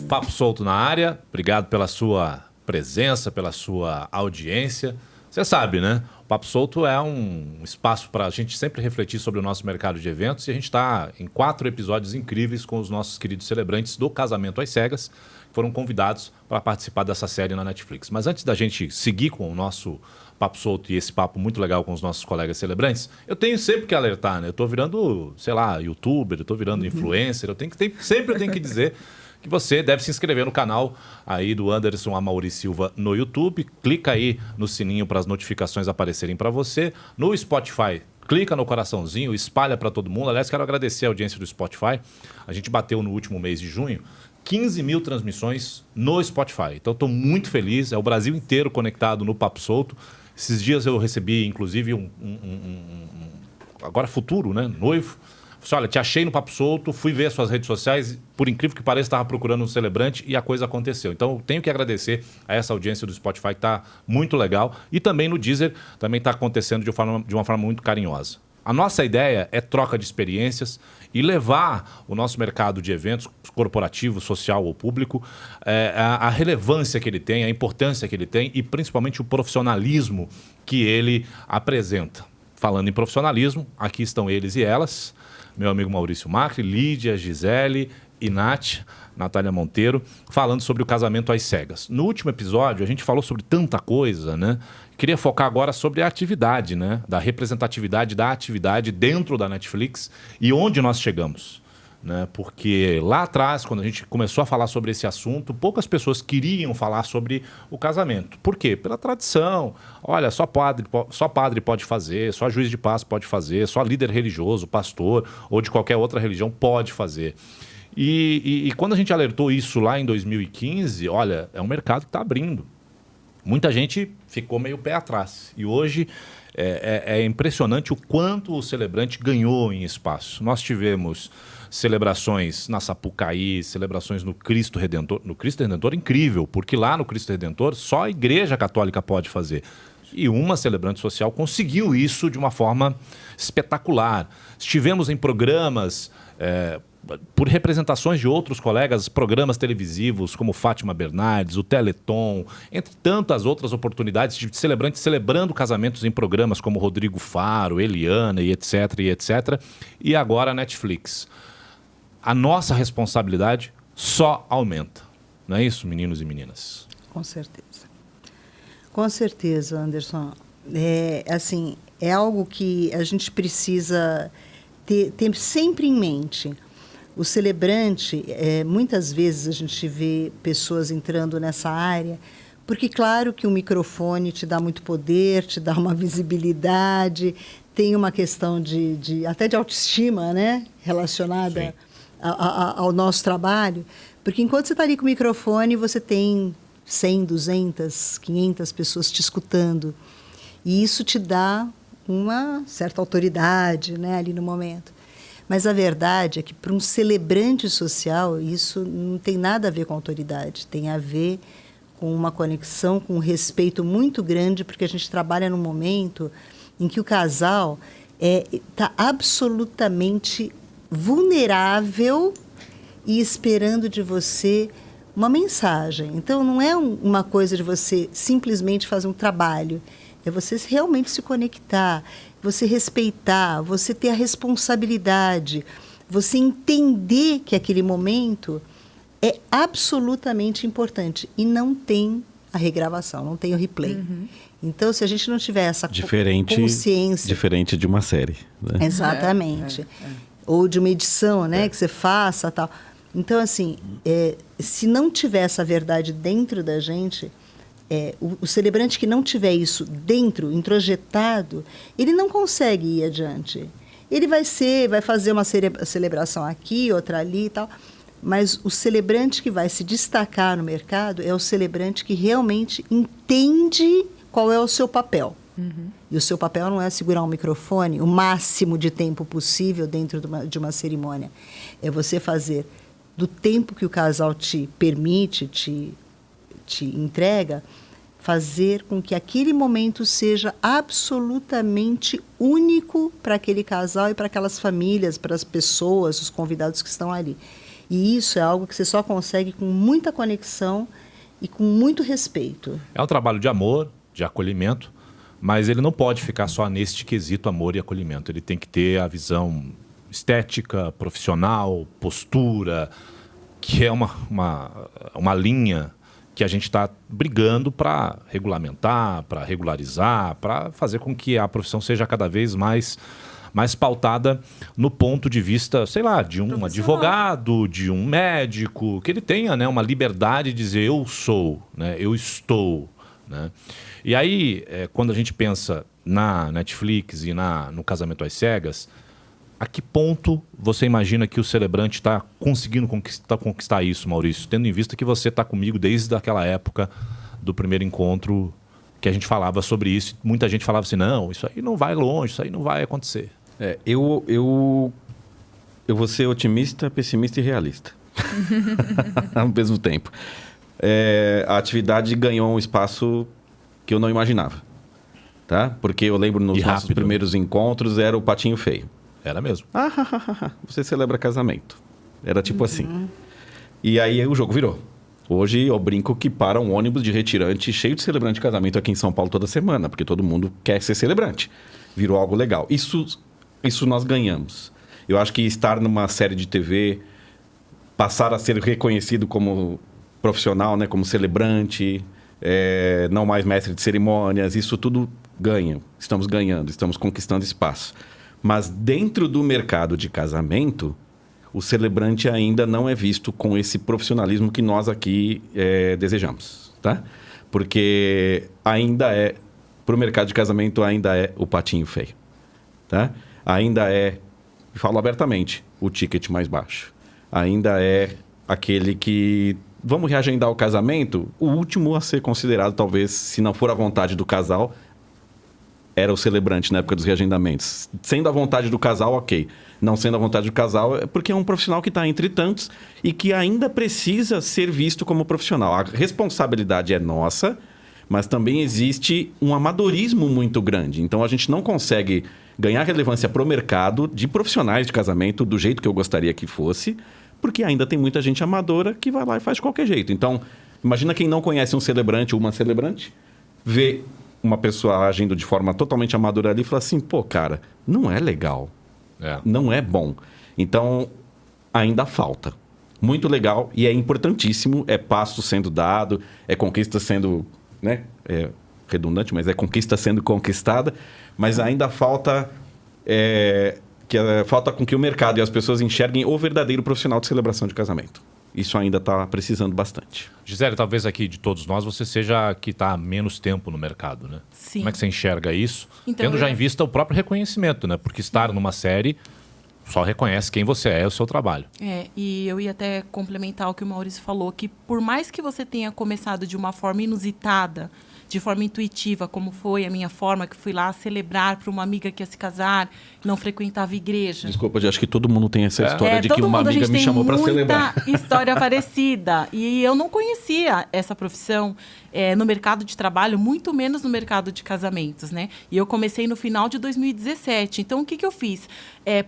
Papo Solto na área. Obrigado pela sua presença, pela sua audiência. Você sabe, né? O Papo Solto é um espaço para a gente sempre refletir sobre o nosso mercado de eventos e a gente está em 4 episódios incríveis com os nossos queridos celebrantes do Casamento às Cegas, que foram convidados para participar dessa série na Netflix. Mas antes da gente seguir com o nosso Papo Solto e esse papo muito legal com os nossos colegas celebrantes, eu tenho sempre que alertar, né? Eu estou virando, sei lá, youtuber, eu estou virando influencer, sempre eu tenho que dizer que você deve se inscrever no canal aí do Anderson Amaury Silva no YouTube. Clica aí no sininho para as notificações aparecerem para você. No Spotify, clica no coraçãozinho, espalha para todo mundo. Aliás, quero agradecer a audiência do Spotify. A gente bateu no último mês de junho 15 mil transmissões no Spotify. Então, estou muito feliz. É o Brasil inteiro conectado no Papo Solto. Esses dias eu recebi, inclusive, agora futuro, né? Noivo. Falei, olha, te achei no Papo Solto, fui ver as suas redes sociais, por incrível que pareça, estava procurando um celebrante e a coisa aconteceu. Então, eu tenho que agradecer a essa audiência do Spotify, que está muito legal. E também no Deezer, também está acontecendo de uma forma muito carinhosa. A nossa ideia é troca de experiências e levar o nosso mercado de eventos, corporativo, social ou público, a relevância que ele tem, a importância que ele tem e principalmente o profissionalismo que ele apresenta. Falando em profissionalismo, aqui estão eles e elas, meu amigo Maurício Macri, Lídia, Gisele e Natália Monteiro, falando sobre o Casamento às Cegas. No último episódio, a gente falou sobre tanta coisa, né? Queria focar agora sobre a atividade, né? Da representatividade da atividade dentro da Netflix e onde nós chegamos. Né? Porque lá atrás, quando a gente começou a falar sobre esse assunto, poucas pessoas queriam falar sobre o casamento. Por quê? Pela tradição. Olha, só padre pode fazer, só juiz de paz pode fazer, só líder religioso, pastor ou de qualquer outra religião pode fazer. E quando a gente alertou isso lá em 2015, olha, é um mercado que está abrindo. Muita gente ficou meio pé atrás. E hoje é impressionante o quanto o celebrante ganhou em espaço. Nós tivemos celebrações na Sapucaí, celebrações no Cristo Redentor. No Cristo Redentor, incrível, porque lá no Cristo Redentor só a Igreja Católica pode fazer. E uma celebrante social conseguiu isso de uma forma espetacular. Estivemos em programas, por representações de outros colegas, programas televisivos como Fátima Bernardes, o Teleton, entre tantas outras oportunidades de celebrantes celebrando casamentos em programas como Rodrigo Faro, Eliana e etc, e etc. E agora a Netflix. A nossa responsabilidade só aumenta. Não é isso, meninos e meninas? Com certeza. Com certeza, Anderson. É algo que a gente precisa ter sempre em mente. O celebrante, muitas vezes a gente vê pessoas entrando nessa área, porque claro que o microfone te dá muito poder, te dá uma visibilidade, tem uma questão até de autoestima, né? Relacionada ao nosso trabalho, porque enquanto você está ali com o microfone, você tem 100, 200, 500 pessoas te escutando, e isso te dá uma certa autoridade, né, ali no momento. Mas a verdade é que, para um celebrante social, isso não tem nada a ver com autoridade. Tem a ver com uma conexão, com um respeito muito grande, porque a gente trabalha num momento em que o casal está absolutamente vulnerável e esperando de você uma mensagem. Então, não é uma coisa de você simplesmente fazer um trabalho. É você realmente se conectar, você respeitar, você ter a responsabilidade, você entender que aquele momento é absolutamente importante. E não tem a regravação, não tem o replay. Uhum. Então, se a gente não tiver essa consciência... Diferente de uma série. Né? Exatamente. Ou de uma edição, né, que você faça, tal. Então, assim, se não tiver essa verdade dentro da gente... o celebrante que não tiver isso dentro, introjetado, ele não consegue ir adiante. Ele vai fazer uma celebração aqui, outra ali e tal, mas o celebrante que vai se destacar no mercado é o celebrante que realmente entende qual é o seu papel. Uhum. E o seu papel não é segurar um microfone o máximo de tempo possível dentro de uma cerimônia. É você fazer do tempo que o casal te permite, te entrega, fazer com que aquele momento seja absolutamente único para aquele casal e para aquelas famílias, para as pessoas, os convidados que estão ali. E isso é algo que você só consegue com muita conexão e com muito respeito. É um trabalho de amor, de acolhimento, mas ele não pode ficar só neste quesito amor e acolhimento. Ele tem que ter a visão estética, profissional, postura, que é uma linha que a gente está brigando para regulamentar, para regularizar, para fazer com que a profissão seja cada vez mais pautada no ponto de vista, sei lá, de um advogado, de um médico, que ele tenha, né, uma liberdade de dizer eu sou, né, eu estou. Né? E aí, quando a gente pensa na Netflix e no Casamento às Cegas, a que ponto você imagina que o celebrante está conseguindo conquistar isso, Maurício? Tendo em vista que você está comigo desde aquela época do primeiro encontro que a gente falava sobre isso. Muita gente falava assim, não, isso aí não vai longe, isso aí não vai acontecer. Eu vou ser otimista, pessimista e realista. Ao mesmo tempo. A atividade ganhou um espaço que eu não imaginava. Tá? Porque eu lembro nos nossos primeiros encontros, era o patinho feio. Era mesmo. Você celebra casamento. Era tipo assim. E aí o jogo virou. Hoje eu brinco que para um ônibus de retirante cheio de celebrante de casamento aqui em São Paulo toda semana, porque todo mundo quer ser celebrante. Virou algo legal. Isso nós ganhamos. Eu acho que estar numa série de TV, passar a ser reconhecido como profissional, né, como celebrante, não mais mestre de cerimônias, isso tudo ganha. Estamos ganhando, estamos conquistando espaço. Mas dentro do mercado de casamento, o celebrante ainda não é visto com esse profissionalismo que nós aqui desejamos, tá? Porque ainda para o mercado de casamento, ainda é o patinho feio, tá? Ainda falo abertamente, o ticket mais baixo. Ainda é aquele que, vamos reagendar o casamento, o último a ser considerado, talvez, se não for a vontade do casal, era o celebrante na época dos reagendamentos. Sendo a vontade do casal, ok. Não sendo a vontade do casal, é porque é um profissional que está entre tantos e que ainda precisa ser visto como profissional. A responsabilidade é nossa, mas também existe um amadorismo muito grande. Então, a gente não consegue ganhar relevância para o mercado de profissionais de casamento do jeito que eu gostaria que fosse, porque ainda tem muita gente amadora que vai lá e faz de qualquer jeito. Então, imagina quem não conhece um celebrante ou uma celebrante, vê uma pessoa agindo de forma totalmente amadora ali e fala assim, pô, cara, não é legal. Não é bom. Então, ainda falta. Muito legal e é importantíssimo, é passo sendo dado, é conquista sendo, né, redundante, mas é conquista sendo conquistada, mas ainda falta falta com que o mercado e as pessoas enxerguem o verdadeiro profissional de celebração de casamento. Isso ainda está precisando bastante. Gisele, talvez aqui de todos nós você seja a que está há menos tempo no mercado, né? Sim. Como é que você enxerga isso? Então, tendo já em vista o próprio reconhecimento, né? Porque estar numa série só reconhece quem você é, o seu trabalho. E eu ia até complementar o que o Maurício falou, que por mais que você tenha começado de uma forma inusitada, de forma intuitiva, como foi a minha forma, que fui lá celebrar para uma amiga que ia se casar, não frequentava igreja. Desculpa, eu acho que todo mundo tem essa história de que uma amiga me chamou para celebrar. História parecida. E eu não conhecia essa profissão no mercado de trabalho, muito menos no mercado de casamentos, né? E eu comecei no final de 2017. Então, o que eu fiz?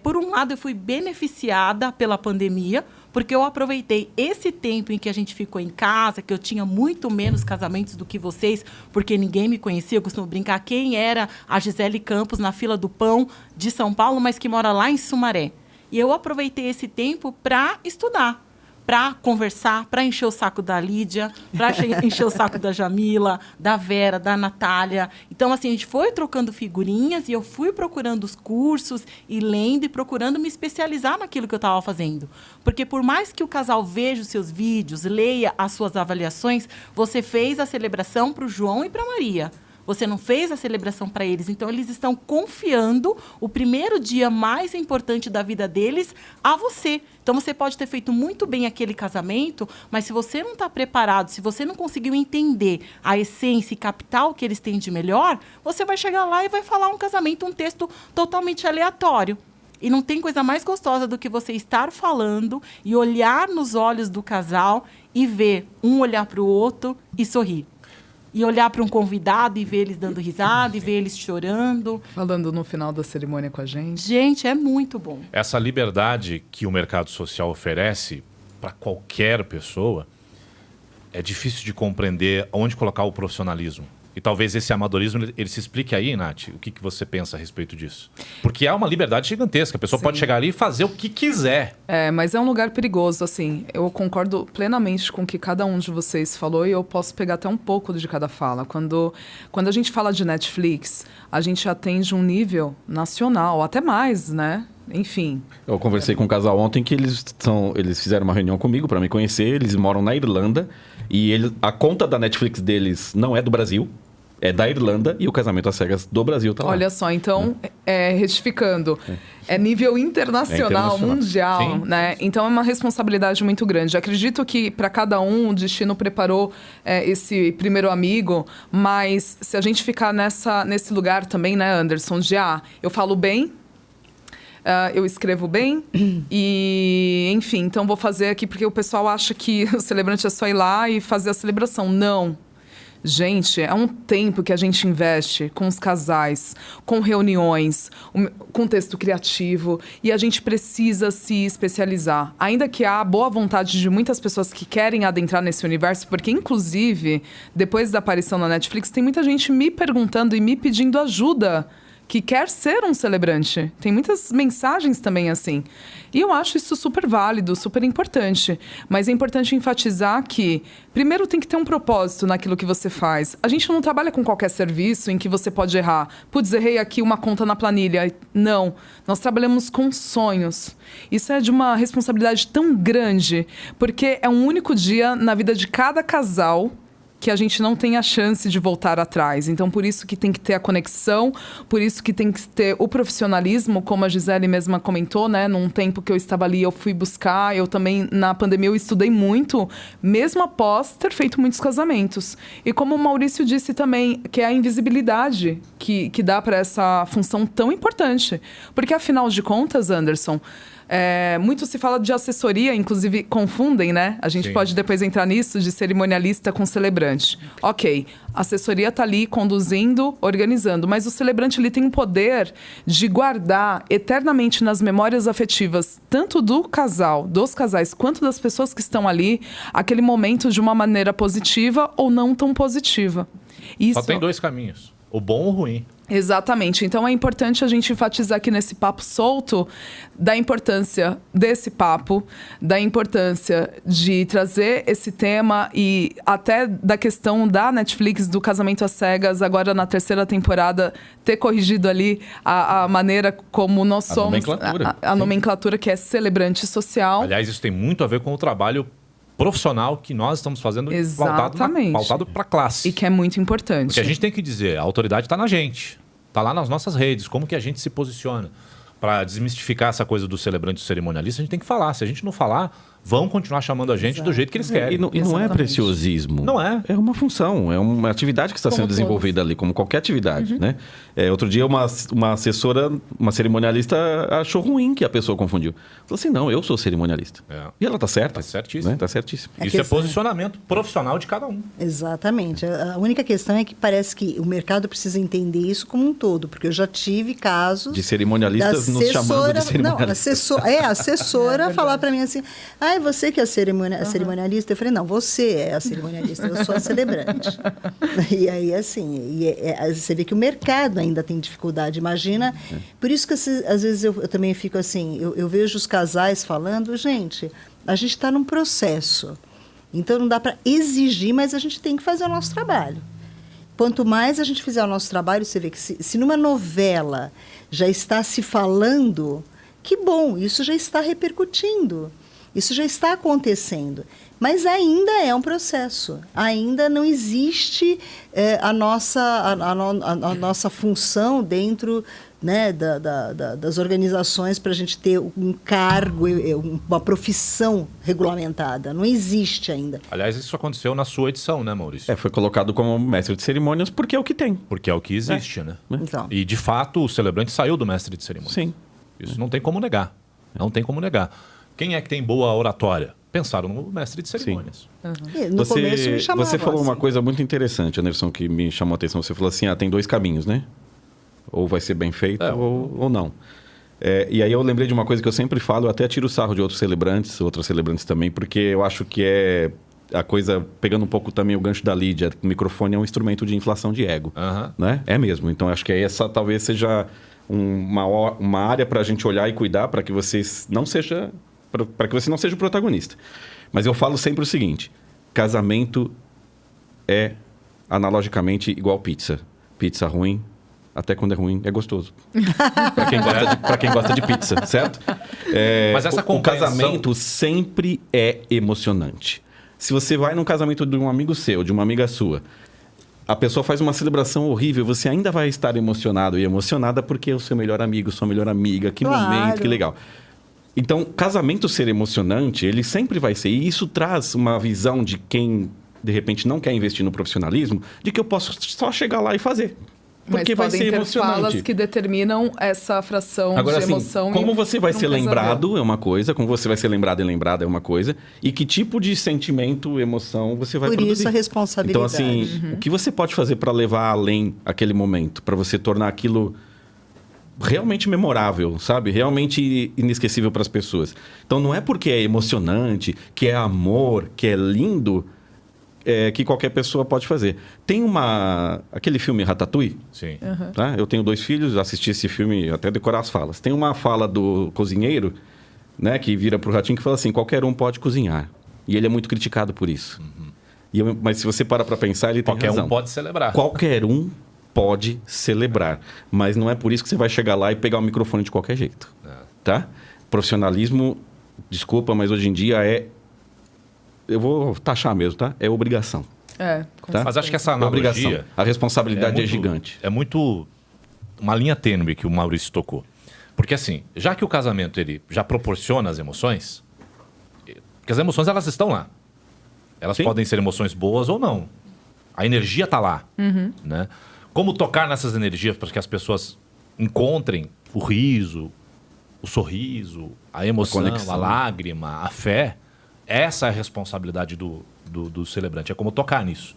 Por um lado, eu fui beneficiada pela pandemia, porque eu aproveitei esse tempo em que a gente ficou em casa, que eu tinha muito menos casamentos do que vocês, porque ninguém me conhecia. Eu costumo brincar quem era a Gisele Campos na fila do pão de São Paulo, mas que mora lá em Sumaré. E eu aproveitei esse tempo para estudar, para conversar, para encher o saco da Lídia, para encher o saco da Jamila, da Vera, da Natália. Então, assim, a gente foi trocando figurinhas e eu fui procurando os cursos e lendo e procurando me especializar naquilo que eu estava fazendo. Porque por mais que o casal veja os seus vídeos, leia as suas avaliações, você fez a celebração para o João e para a Maria. Você não fez a celebração para eles. Então, eles estão confiando o primeiro dia mais importante da vida deles a você. Então, você pode ter feito muito bem aquele casamento, mas se você não está preparado, se você não conseguiu entender a essência e captar o que eles têm de melhor, você vai chegar lá e vai falar um casamento, um texto totalmente aleatório. E não tem coisa mais gostosa do que você estar falando e olhar nos olhos do casal e ver um olhar para o outro e sorrir. E olhar para um convidado e ver eles dando risada e ver eles chorando. Falando no final da cerimônia com a gente. Gente, é muito bom. Essa liberdade que o mercado social oferece para qualquer pessoa, é difícil de compreender onde colocar o profissionalismo. E talvez esse amadorismo, ele se explique aí, Nath, o que você pensa a respeito disso? Porque há uma liberdade gigantesca, a pessoa pode chegar ali e fazer o que quiser. Mas é um lugar perigoso, assim. Eu concordo plenamente com o que cada um de vocês falou e eu posso pegar até um pouco de cada fala. Quando a gente fala de Netflix, a gente atende um nível nacional, até mais, né? Enfim. Eu conversei com um casal ontem que eles fizeram uma reunião comigo para me conhecer. Eles moram na Irlanda e a conta da Netflix deles não é do Brasil, é da Irlanda e o Casamento às Cegas do Brasil tá lá. Olha só, então, retificando, é nível internacional, mundial, Sim. né? Então é uma responsabilidade muito grande. Acredito que para cada um o destino preparou esse primeiro amigo, mas se a gente ficar nesse lugar também, né, Anderson, de eu falo bem, eu escrevo bem e, enfim, então vou fazer aqui porque o pessoal acha que o celebrante é só ir lá e fazer a celebração. Não. Gente, é um tempo que a gente investe com os casais, com reuniões, com texto criativo e a gente precisa se especializar. Ainda que há boa vontade de muitas pessoas que querem adentrar nesse universo, porque, inclusive, depois da aparição na Netflix, tem muita gente me perguntando e me pedindo ajuda que quer ser um celebrante. Tem muitas mensagens também assim. E eu acho isso super válido, super importante. Mas é importante enfatizar que, primeiro, tem que ter um propósito naquilo que você faz. A gente não trabalha com qualquer serviço em que você pode errar. Putz, errei aqui uma conta na planilha. Não. Nós trabalhamos com sonhos. Isso é de uma responsabilidade tão grande, porque é um único dia na vida de cada casal que a gente não tem a chance de voltar atrás. Então, por isso que tem que ter a conexão, por isso que tem que ter o profissionalismo, como a Gisele mesma comentou, né? Num tempo que eu estava ali, eu fui buscar, eu também, na pandemia, eu estudei muito, mesmo após ter feito muitos casamentos. E como o Maurício disse também, que é a invisibilidade que dá para essa função tão importante. Porque, afinal de contas, Anderson, muito se fala de assessoria, inclusive confundem, né? A gente Sim. pode depois entrar nisso, de cerimonialista com celebrante. Ok, a assessoria está ali conduzindo, organizando, mas o celebrante ele tem o poder de guardar eternamente nas memórias afetivas, tanto do casal, dos casais, quanto das pessoas que estão ali, aquele momento de uma maneira positiva ou não tão positiva. Isso... Só tem dois caminhos, o bom ou o ruim. Exatamente. Então, é importante a gente enfatizar aqui nesse papo solto da importância desse papo, da importância de trazer esse tema e até da questão da Netflix, do Casamento às Cegas, agora na 3ª temporada, ter corrigido ali a maneira como nós somos... A nomenclatura que é celebrante social. Aliás, isso tem muito a ver com o trabalho profissional que nós estamos fazendo pautado para a classe. E que é muito importante. Porque a gente tem que dizer, a autoridade está na gente, está lá nas nossas redes, como que a gente se posiciona. Para desmistificar essa coisa do celebrante cerimonialista, a gente tem que falar. Se a gente não falar, vão continuar chamando a gente do jeito que eles querem. E não é preciosismo. Não é. É uma função, é uma atividade que está sendo desenvolvida ali, como qualquer atividade, né? Outro dia, uma assessora, uma cerimonialista, achou ruim que a pessoa confundiu. Falou assim, não, eu sou cerimonialista. E ela está certa. Está certíssimo. Né? Tá certíssimo. Isso é posicionamento profissional de cada um. Exatamente. A única questão é que parece que o mercado precisa entender isso como um todo, porque eu já tive casos... De cerimonialistas nos chamando de cerimonialistas. A assessora falar para mim assim, você que é cerimonialista? Eu falei, não, você é a cerimonialista, eu sou a celebrante. E aí, assim, você vê que o mercado ainda tem dificuldade, imagina. Por isso que, às vezes, eu também fico assim, eu vejo os casais falando, gente, a gente está num processo, então não dá para exigir, mas a gente tem que fazer o nosso trabalho. Quanto mais a gente fizer o nosso trabalho, você vê que se numa novela já está se falando, que bom, isso já está repercutindo. Isso já está acontecendo, mas ainda é um processo. Ainda não existe a nossa função dentro, né, das organizações para a gente ter um cargo, uma profissão regulamentada. Não existe ainda. Aliás, isso aconteceu na sua edição, né, Maurício? Foi colocado como mestre de cerimônias porque é o que tem. Porque é o que existe, né? Então. E, de fato, o celebrante saiu do mestre de cerimônias. Sim. Isso não tem como negar. Não tem como negar. Quem é que tem boa oratória? Pensaram no mestre de cerimônias. No começo me chamavam você falou assim. uma coisa muito interessante, Anderson, que me chamou a atenção. Você falou assim, tem 2 caminhos, né? Ou vai ser bem feito ou não. E aí eu lembrei de uma coisa que eu sempre falo, eu até tiro o sarro de outras celebrantes também, porque eu acho que é a coisa, pegando um pouco também o gancho da Lídia, o microfone é um instrumento de inflação de ego, né? É mesmo. Então, acho que essa talvez seja uma área para a gente olhar e cuidar para que você não seja o protagonista. Mas eu falo sempre o seguinte, casamento é analogicamente igual pizza. Pizza ruim, até quando é ruim, é gostoso. Para quem gosta de pizza, certo? Mas essa o casamento sempre é emocionante. Se você vai num casamento de um amigo seu, de uma amiga sua, a pessoa faz uma celebração horrível, você ainda vai estar emocionado e emocionada porque é o seu melhor amigo, sua melhor amiga, que momento, que legal. Então, casamento ser emocionante, ele sempre vai ser. E isso traz uma visão de quem, de repente, não quer investir no profissionalismo, de que eu posso só chegar lá e fazer. Porque vai ser emocionante. Falas que determinam essa fração agora, de emoção. Como você vai ser lembrado é uma coisa, como você vai ser lembrado e lembrada é uma coisa, e que tipo de sentimento, emoção você vai produzir. Por isso a responsabilidade. Então, assim, o que você pode fazer para levar além aquele momento, para você tornar aquilo realmente memorável, sabe? Realmente inesquecível para as pessoas. Então, não é porque é emocionante, que é amor, que é lindo, que qualquer pessoa pode fazer. Tem aquele filme Ratatouille. Sim. Tá? Eu tenho 2 filhos, assisti esse filme até decorar as falas. Tem uma fala do cozinheiro, né, que vira pro ratinho que fala assim, qualquer um pode cozinhar. E ele é muito criticado por isso. Mas se você para pensar, ele tem razão. Qualquer um pode celebrar. Qualquer um pode celebrar. Mas não é por isso que você vai chegar lá e pegar o microfone de qualquer jeito. Tá? Profissionalismo, desculpa, mas hoje em dia eu vou taxar mesmo, tá? É obrigação. Tá? Mas acho que essa analogia... A responsabilidade é gigante. É muito uma linha tênue que o Maurício tocou. Porque assim, já que o casamento ele já proporciona as emoções, porque as emoções elas estão lá. Elas podem ser emoções boas ou não. A energia está lá. Né? Como tocar nessas energias para que as pessoas encontrem o riso, o sorriso, a emoção, a lágrima, a fé... Essa é a responsabilidade do celebrante, é como tocar nisso.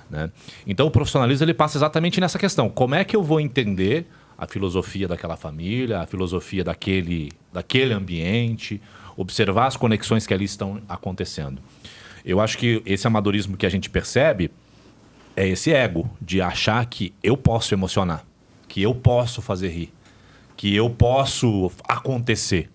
Né? Então, o profissionalismo ele passa exatamente nessa questão. Como é que eu vou entender a filosofia daquela família, a filosofia daquele ambiente, observar as conexões que ali estão acontecendo. Eu acho que esse amadorismo que a gente percebe é esse ego de achar que eu posso emocionar, que eu posso fazer rir, que eu posso acontecer.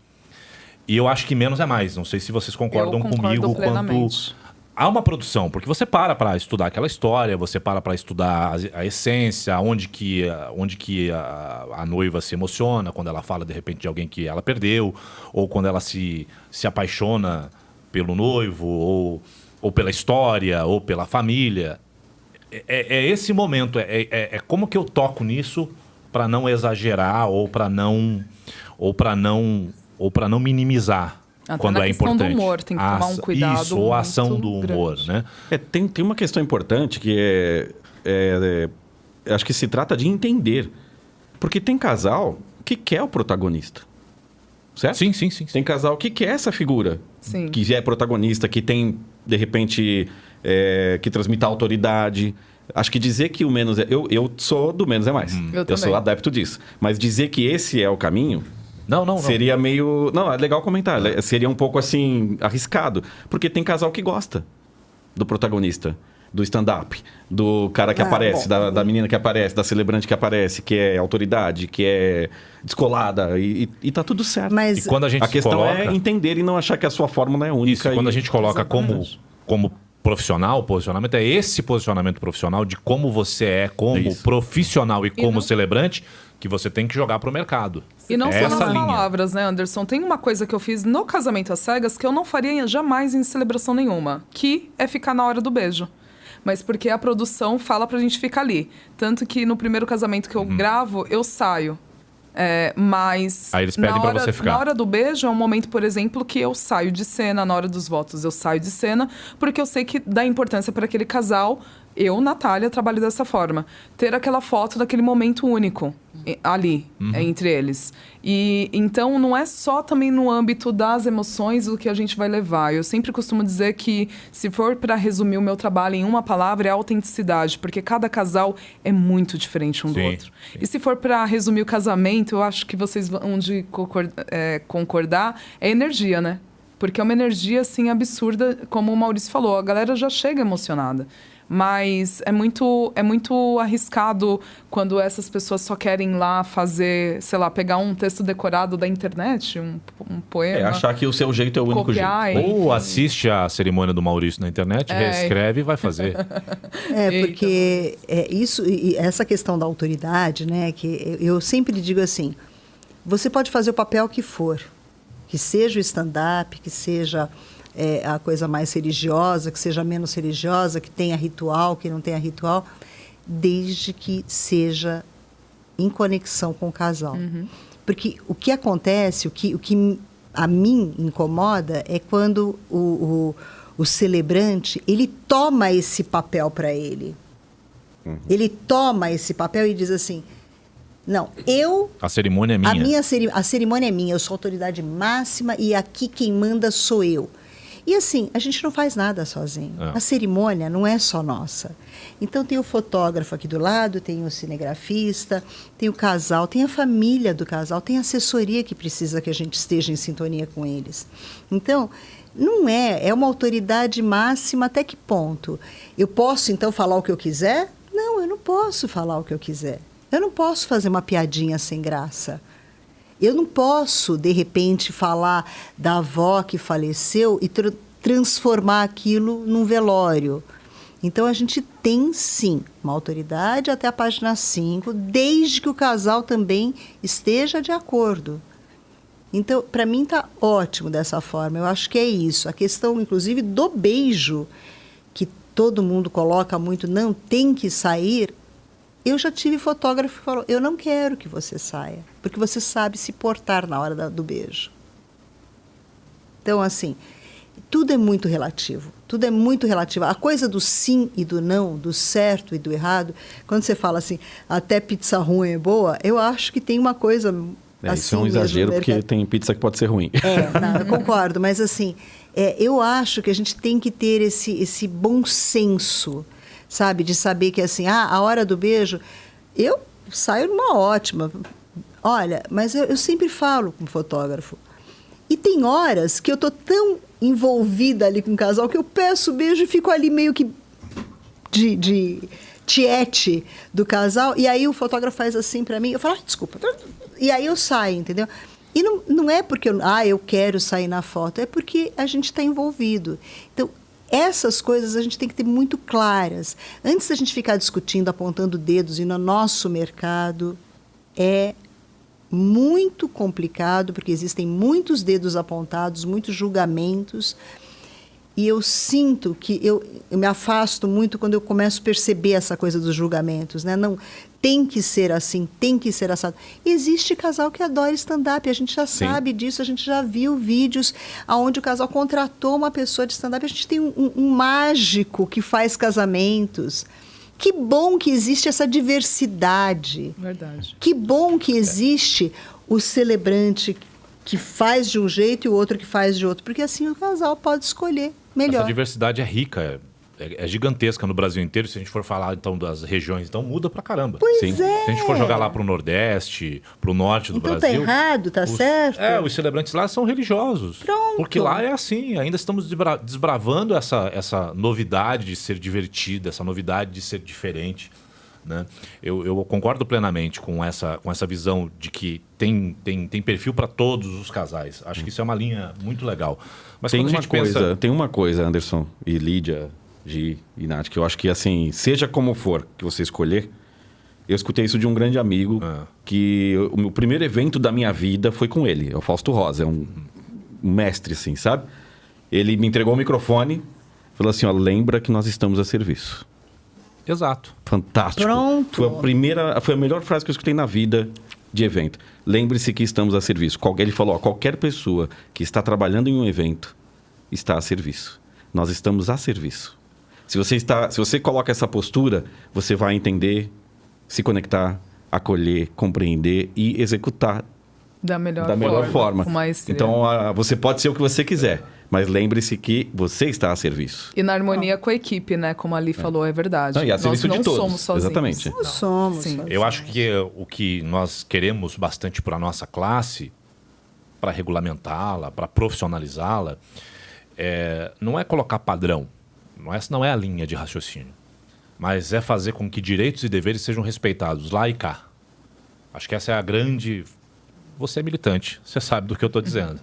E eu acho que menos é mais. Não sei se vocês concordam comigo quanto há uma produção, porque você para estudar aquela história, você para estudar a essência, onde que a noiva se emociona, quando ela fala de repente de alguém que ela perdeu, ou quando ela se apaixona pelo noivo, ou pela história, ou pela família. É esse momento, é como que eu toco nisso para não exagerar ou para não minimizar quando é importante. Do humor, tem que tomar um cuidado. Isso, ou a ação do humor, grande. Né? Tem uma questão importante que acho que se trata de entender. Porque tem casal que quer o protagonista. Certo? Sim. Tem casal que quer essa figura. Sim. Que é protagonista, que tem, de repente, que transmite autoridade. Acho que dizer que o menos é... Eu sou do menos é mais. Eu sou adepto disso. Mas dizer que esse é o caminho... Não. Seria meio... Não, é legal comentar. Seria um pouco, assim, arriscado. Porque tem casal que gosta do protagonista, do stand-up, do cara que aparece, da menina que aparece, da celebrante que aparece, que é autoridade, que é descolada. E tá tudo certo. Mas e quando a questão é entender e não achar que a sua fórmula é única. Isso, quando a gente coloca como profissional, o posicionamento é esse posicionamento profissional de como você é como profissional e como celebrante que você tem que jogar pro mercado. E não só nas palavras, né, Anderson? Tem uma coisa que eu fiz no casamento às cegas que eu não faria jamais em celebração nenhuma, que é ficar na hora do beijo. Mas porque a produção fala pra gente ficar ali. Tanto que no primeiro casamento que eu gravo, eu saio. Mas aí eles pedem pra você ficar. Na hora do beijo é um momento, por exemplo, que eu saio de cena. Na hora dos votos eu saio de cena, porque eu sei que dá importância para aquele casal Eu, Natália, trabalho dessa forma. Ter aquela foto daquele momento único ali, entre eles. E então não é só também no âmbito das emoções o que a gente vai levar. Eu sempre costumo dizer que, se for para resumir o meu trabalho em uma palavra, é autenticidade, porque cada casal é muito diferente um do outro. Sim. E se for para resumir o casamento, eu acho que vocês vão de concordar, é energia, né? Porque é uma energia, assim, absurda, como o Maurício falou. A galera já chega emocionada. Mas é muito arriscado quando essas pessoas só querem lá fazer, sei lá, pegar um texto decorado da internet, um poema. Achar que o seu jeito é o único jeito. Ou assiste a cerimônia do Maurício na internet, reescreve e vai fazer. Porque isso, e essa questão da autoridade, né, que eu sempre digo assim, você pode fazer o papel que for, que seja o stand-up, que seja a coisa mais religiosa, que seja menos religiosa, que tenha ritual, que não tenha ritual, desde que seja em conexão com o casal. Porque o que acontece, o que a mim incomoda é quando o celebrante, ele toma esse papel para ele. Ele toma esse papel e diz assim, não, A cerimônia é minha. A cerimônia é minha, eu sou a autoridade máxima e aqui quem manda sou eu. E assim, a gente não faz nada sozinho. A cerimônia não é só nossa. Então tem o fotógrafo aqui do lado, tem o cinegrafista, tem o casal, tem a família do casal, tem a assessoria que precisa que a gente esteja em sintonia com eles. Então, não é uma autoridade máxima até que ponto? Eu posso então falar o que eu quiser? Não, eu não posso falar o que eu quiser. Eu não posso fazer uma piadinha sem graça. Eu não posso, de repente, falar da avó que faleceu e transformar aquilo num velório. Então, a gente tem, sim, uma autoridade até a página 5, desde que o casal também esteja de acordo. Então, para mim, está ótimo dessa forma. Eu acho que é isso. A questão, inclusive, do beijo, que todo mundo coloca muito, não tem que sair. Eu já tive fotógrafo que falou, eu não quero que você saia, porque você sabe se portar na hora do beijo. Então, assim, tudo é muito relativo. Tudo é muito relativo. A coisa do sim e do não, do certo e do errado, quando você fala assim, até pizza ruim é boa, eu acho que tem uma coisa assim isso é um exagero, porque tem pizza que pode ser ruim. Não, eu concordo, mas assim, eu acho que a gente tem que ter esse bom senso, sabe? De saber que, assim, a hora do beijo, eu saio numa ótima. Olha, mas eu sempre falo com o fotógrafo. E tem horas que eu tô tão envolvida ali com o casal que eu peço o beijo e fico ali meio que de tiete do casal. E aí o fotógrafo faz assim para mim, eu falo, desculpa. E aí eu saio, entendeu? E não é porque eu quero sair na foto, é porque a gente está envolvido. Então, essas coisas a gente tem que ter muito claras. Antes da gente ficar discutindo, apontando dedos, e no nosso mercado é muito complicado, porque existem muitos dedos apontados, muitos julgamentos, e eu sinto que eu me afasto muito quando eu começo a perceber essa coisa dos julgamentos, né? Não, tem que ser assim, tem que ser assado. Existe casal que adora stand-up, a gente já sabe disso, a gente já viu vídeos onde o casal contratou uma pessoa de stand-up, a gente tem um mágico que faz casamentos. Que bom que existe essa diversidade. Verdade. Que bom que existe o celebrante que faz de um jeito e o outro que faz de outro, porque assim o casal pode escolher melhor. Essa diversidade é rica, é gigantesca no Brasil inteiro. Se a gente for falar então das regiões, então muda pra caramba. Pois é. Se a gente for jogar lá pro Nordeste, pro Norte do então Brasil... Então tá errado, tá certo? Os celebrantes lá são religiosos. Pronto. Porque lá é assim, ainda estamos desbravando essa novidade de ser divertida, essa novidade de ser diferente. Né? Eu concordo plenamente com essa visão de que tem perfil para todos os casais. Acho que isso é uma linha muito legal. Mas Tem uma coisa, Anderson e Lídia, Gi e Nath, que eu acho que, assim, seja como for que você escolher, eu escutei isso de um grande amigo, que o primeiro evento da minha vida foi com ele, é o Fausto Rosa, é um mestre, assim, sabe? Ele me entregou o microfone, falou assim, lembra que nós estamos a serviço. Exato. Fantástico. Pronto. Foi a melhor frase que eu escutei na vida de evento. Lembre-se que estamos a serviço. Ele falou, qualquer pessoa que está trabalhando em um evento está a serviço. Nós estamos a serviço. Se você coloca essa postura, você vai entender, se conectar, acolher, compreender e executar Da melhor forma. Com maestria. Então, você pode ser o que você quiser, mas lembre-se que você está a serviço. E na harmonia com a equipe, né? Como a Ali falou, é verdade. Não, e a serviço Nós de não todos. somos sozinhos. Exatamente. Não somos. Sim. sozinhos. Eu acho que o que nós queremos bastante para a nossa classe, para regulamentá-la, para profissionalizá-la, não é colocar padrão. Essa não é a linha de raciocínio. Mas é fazer com que direitos e deveres sejam respeitados lá e cá. Acho que essa é a grande... Você é militante, você sabe do que eu estou dizendo.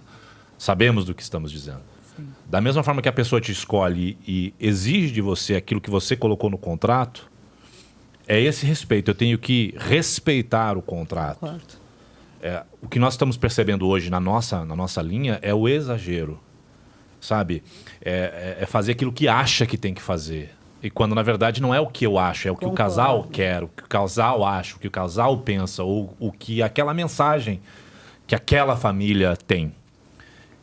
Sabemos do que estamos dizendo. Sim. Da mesma forma que a pessoa te escolhe e exige de você aquilo que você colocou no contrato, é esse respeito. Eu tenho que respeitar o contrato. Concordo. O que nós estamos percebendo hoje na nossa linha é o exagero, sabe? É fazer aquilo que acha que tem que fazer. E quando, na verdade, não é o que eu acho, é o que o casal quer, o que o casal acha, o que o casal pensa, ou o que aquela mensagem que aquela família tem.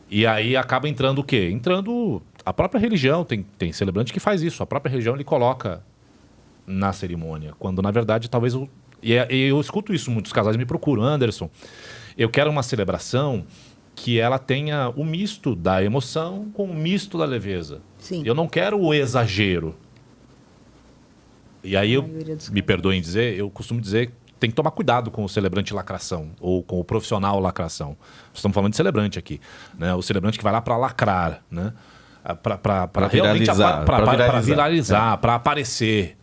E aí acaba entrando o quê? Entrando a própria religião. Tem celebrante que faz isso. A própria religião ele coloca na cerimônia. Quando, na verdade, talvez... E eu escuto isso, muitos casais me procuram. Anderson, eu quero uma celebração que ela tenha o misto da emoção com o misto da leveza. Sim. Eu não quero o exagero. E aí, me perdoem dizer, eu costumo dizer, tem que tomar cuidado com o celebrante lacração, ou com o profissional lacração. Nós estamos falando de celebrante aqui, né? O celebrante que vai lá para lacrar, né? Para viralizar, para aparecer.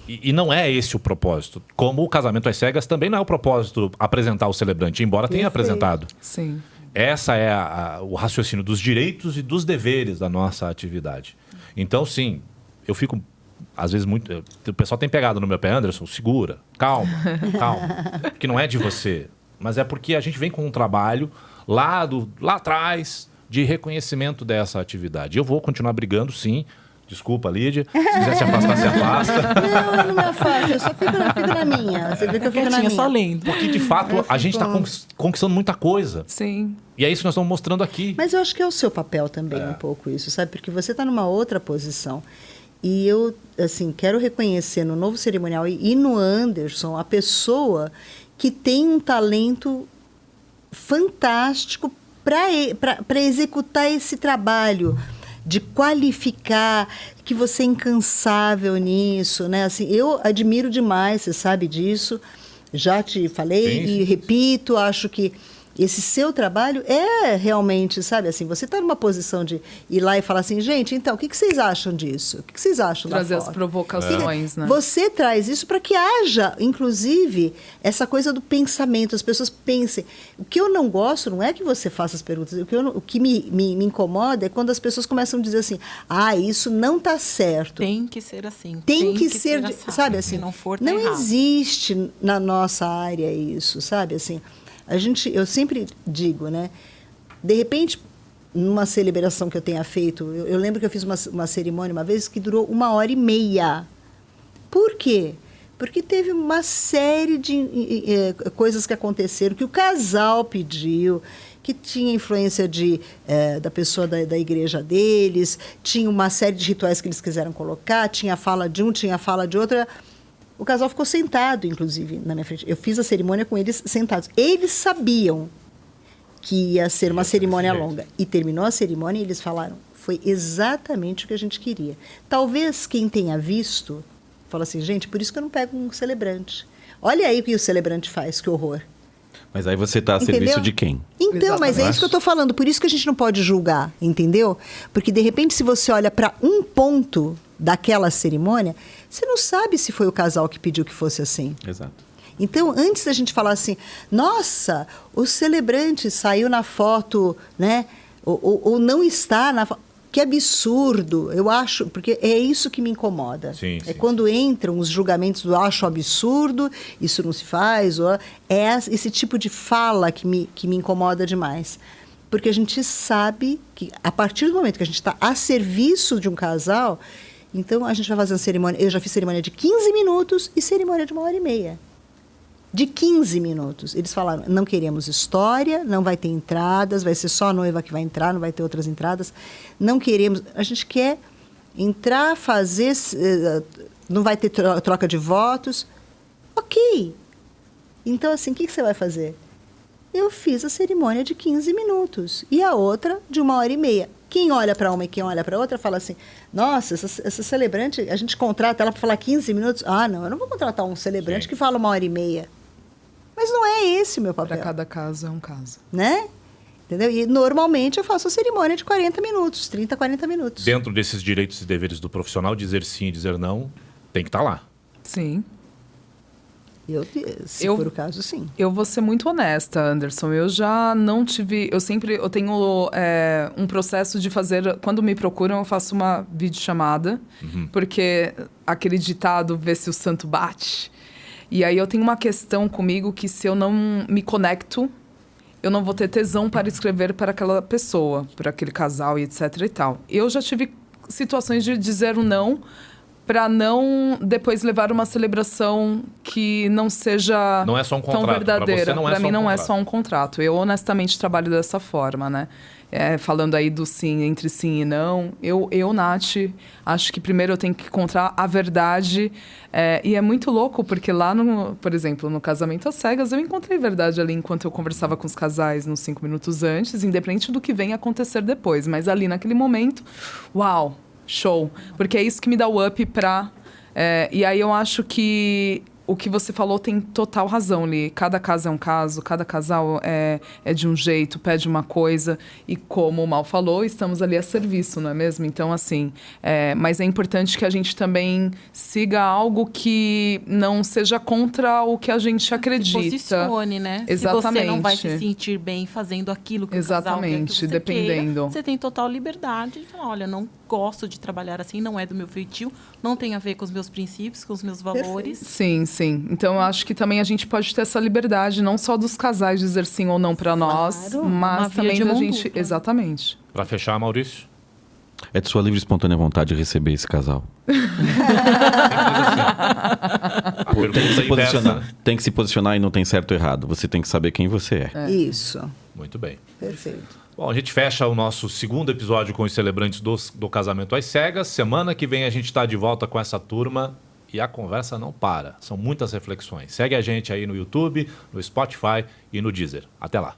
E não é esse o propósito. Como o casamento às cegas também não é o propósito apresentar o celebrante, embora tenha apresentado. Sim. Essa é o raciocínio dos direitos e dos deveres da nossa atividade. Então, sim, eu fico... Às vezes muito... O pessoal tem pegado no meu pé, Anderson, segura, calma. Porque não é de você. Mas é porque a gente vem com um trabalho lá atrás de reconhecimento dessa atividade. Eu vou continuar brigando, sim. Desculpa, Lídia. Se quiser se afastar, se afasta. Não, eu não me afasto. Eu só fico na minha. Você vê que eu fico na minha. Só lendo. Porque, de fato, a gente está conquistando muita coisa. Sim. E é isso que nós estamos mostrando aqui. Mas eu acho que é o seu papel também, um pouco isso, sabe? Porque você está numa outra posição. E eu, assim, quero reconhecer no novo cerimonial e no Anderson a pessoa que tem um talento fantástico para executar esse trabalho de qualificar, que você é incansável nisso, né? Assim, eu admiro demais, você sabe disso, já te falei e repito, acho que esse seu trabalho é realmente, sabe, assim, você está numa posição de ir lá e falar assim, gente, então, o que vocês acham disso? O que vocês acham da foto? Trazer as provocações, né? Você traz isso para que haja, inclusive, essa coisa do pensamento, as pessoas pensem. O que eu não gosto não é que você faça as perguntas, o que me incomoda é quando as pessoas começam a dizer assim, isso não está certo. Tem que ser assim. Tem que ser assim. sabe assim, Se não for, não errado. existe na nossa área isso, sabe, assim... Eu sempre digo, né? De repente, numa celebração que eu tenha feito, eu lembro que eu fiz uma cerimônia uma vez que durou 1h30. Por quê? Porque teve uma série de coisas que aconteceram, que o casal pediu, que tinha influência da pessoa da igreja deles, tinha uma série de rituais que eles quiseram colocar, tinha a fala de um, tinha a fala de outra... O casal ficou sentado, inclusive, na minha frente. Eu fiz a cerimônia com eles sentados. Eles sabiam que ia ser uma cerimônia longa. E terminou a cerimônia e eles falaram, foi exatamente o que a gente queria. Talvez quem tenha visto, fala assim, gente, por isso que eu não pego um celebrante. Olha aí o que o celebrante faz, que horror. Mas aí você está a serviço de quem? Então, mas é isso que eu estou falando. Por isso que a gente não pode julgar, entendeu? Porque, de repente, se você olha para um ponto daquela cerimônia, você não sabe se foi o casal que pediu que fosse assim. Exato. Então, antes da gente falar assim, nossa, o celebrante saiu na foto, né? Ou não está na foto. Que absurdo, eu acho, porque é isso que me incomoda. Sim, quando entram os julgamentos do acho absurdo, isso não se faz, esse tipo de fala que me incomoda demais. Porque a gente sabe que, a partir do momento que a gente está a serviço de um casal, então a gente vai fazer uma cerimônia, eu já fiz cerimônia de 15 minutos e cerimônia de 1h30. De 15 minutos. Eles falaram, não queremos história, não vai ter entradas, vai ser só a noiva que vai entrar, não vai ter outras entradas. Não queremos... A gente quer entrar, fazer, não vai ter troca de votos. Ok. Então, assim, o que você vai fazer? Eu fiz a cerimônia de 15 minutos e a outra de 1h30. Quem olha para uma e quem olha para outra fala assim, nossa, essa celebrante, a gente contrata ela para falar 15 minutos. Ah, não, eu não vou contratar um celebrante que fala 1h30. Mas não é esse o meu papel. Para cada caso é um caso. Né? Entendeu? E normalmente eu faço a cerimônia de 40 minutos, 30, 40 minutos. Dentro desses direitos e deveres do profissional, dizer sim e dizer não, tem que estar lá. Sim. Se for o caso, sim. Eu vou ser muito honesta, Anderson. Eu já não tive... Eu tenho um processo de fazer... Quando me procuram, eu faço uma videochamada. Porque aquele ditado, vê se o santo bate. E aí eu tenho uma questão comigo que se eu não me conecto, eu não vou ter tesão para escrever para aquela pessoa, para aquele casal e etc e tal. Eu já tive situações de dizer um não... para não depois levar uma celebração que não seja não é só um contrato, tão verdadeira. Para mim não é só um contrato. Eu honestamente trabalho dessa forma, né? Falando aí do sim, entre sim e não. Eu, Nath, acho que primeiro eu tenho que encontrar a verdade. E é muito louco, porque lá, por exemplo, no Casamento às Cegas, eu encontrei verdade ali enquanto eu conversava com os casais nos 5 minutos antes, independente do que venha acontecer depois. Mas ali naquele momento, uau! Show. Porque é isso que me dá o up pra... e aí eu acho que o que você falou tem total razão, Li. Cada caso é um caso, cada casal é de um jeito, pede uma coisa. E como o Mal falou, estamos ali a serviço, não é mesmo? Então, assim... mas é importante que a gente também siga algo que não seja contra o que a gente acredita. Se posicione, né? Exatamente. Se você não vai se sentir bem fazendo aquilo que o casal quer que você dependendo. Queira, você tem total liberdade de falar, olha, não gosto de trabalhar assim, não é do meu feitio, não tem a ver com os meus princípios, com os meus valores. Sim, sim. Então, eu acho que também a gente pode ter essa liberdade, não só dos casais dizer sim ou não para nós, mas também da gente... Exatamente. Para fechar, Maurício? É de sua livre e espontânea vontade receber esse casal. Tem que se posicionar e não tem certo ou errado. Você tem que saber quem você é. Isso. Muito bem. Perfeito. Bom, a gente fecha o nosso segundo episódio com os celebrantes do Casamento às Cegas. Semana que vem a gente está de volta com essa turma e a conversa não para. São muitas reflexões. Segue a gente aí no YouTube, no Spotify e no Deezer. Até lá.